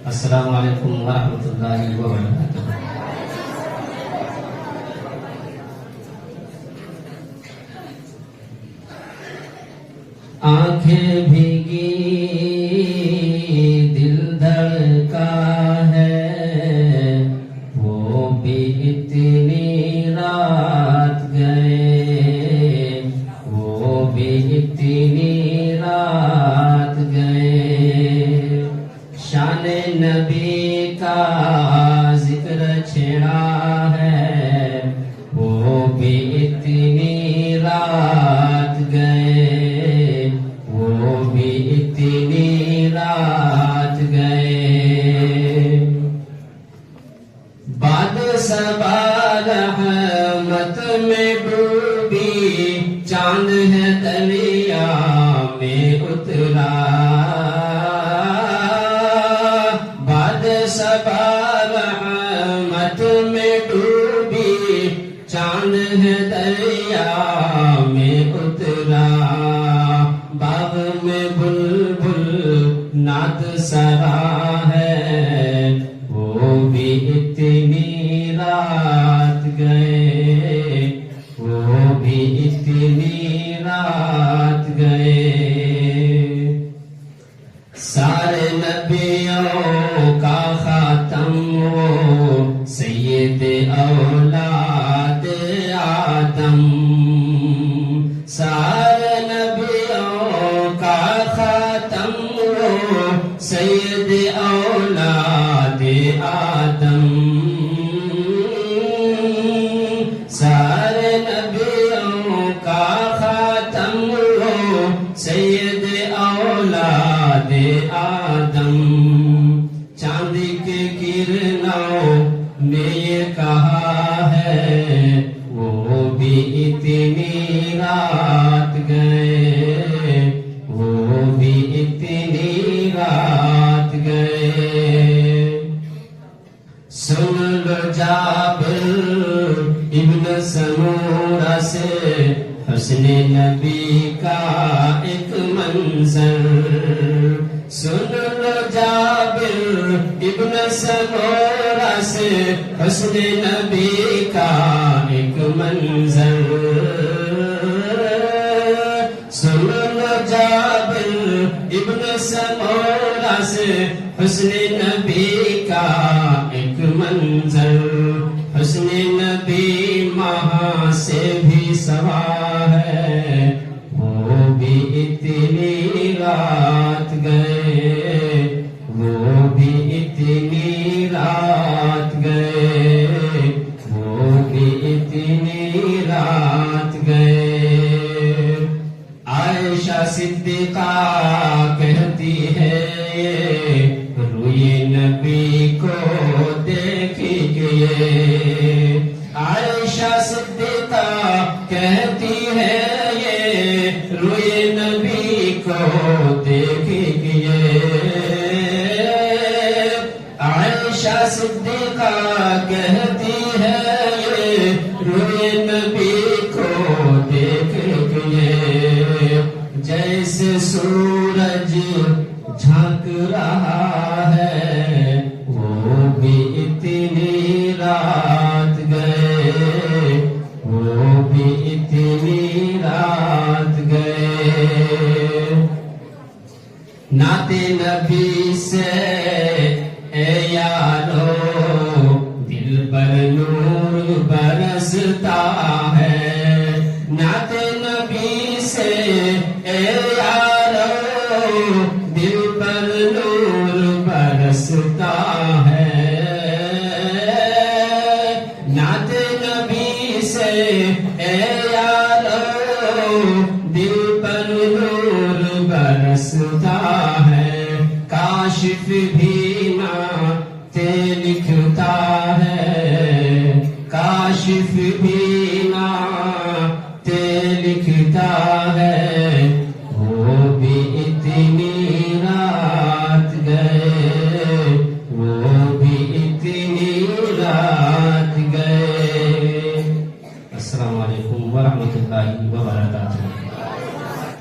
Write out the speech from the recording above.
السلام علیکم ورحمۃ اللہ وبرکاتہ۔ آنکھیں بھیگی دل دھڑکا ہے، وہ بھی اتنی رات گئے، وہ بھی اتنی رات گئے۔ شان نبی کا ذکر چھیڑا ہے، وہ بھی اتنی رات گئے، وہ بھی اتنی رات گئے۔ بعد صبا رحمت میں ڈوبی، چاند ہے دریا میں اترا۔ بعد صبا رحمت میں ڈوبی، چاند ہے دریا میں اترا۔ باغ میں بلبل نعت سرا ہے، وہ بھی اتنی رات گئے، وہ بھی اتنی رات گئے۔ سارے نبیوں کا خاتم وہ سید اولاد آدم، سارے نبیوں کا خاتم وہ سید اولاد آدم، سارے نبیوں کا خاتم وہ سید اولاد آدم۔ چاند کے کرنوں میں یہ کہا ہے، وہ بھی اتنی رات گئے، وہ بھی اتنی رات گئے۔ سن لو جابر ابن سمورہ سے حسن نبی کا ایک منظر، سن لو جابر ابن سمورہ سے حسن نبی کا ایک منظر، سن لو جابر ابن سمورہ سے حسن نبی کا ایک منظر۔ حسن نبی ماہ سے بھی سوا ہے، وہ بھی اتنی رات گئے، وہ بھی اتنی رات گئے، وہ بھی اتنی رات گئے۔ عائشہ صدیقہ کہتی ہے، روئے نبی کو دیکھیے، عائشہ صدیقہ کہتی ہے، یہ روئے نبی کو دیکھیے، عائشہ صدیقہ کہتی ہے، یہ روئے نبی کو دیکھیے۔ جیسے سورج جھانک رہا ہے، وہ بھی اتنی رات گئے، وہ بھی اتنی رات گئے۔ نعت نبی سے اے یارو دل پر نور برستا ہے، نعت نبی سے اے یارو دل پر نور برستا ہے، نعت نبی سے اے یارو دل پر نور برستا ہے۔ کاشف بھی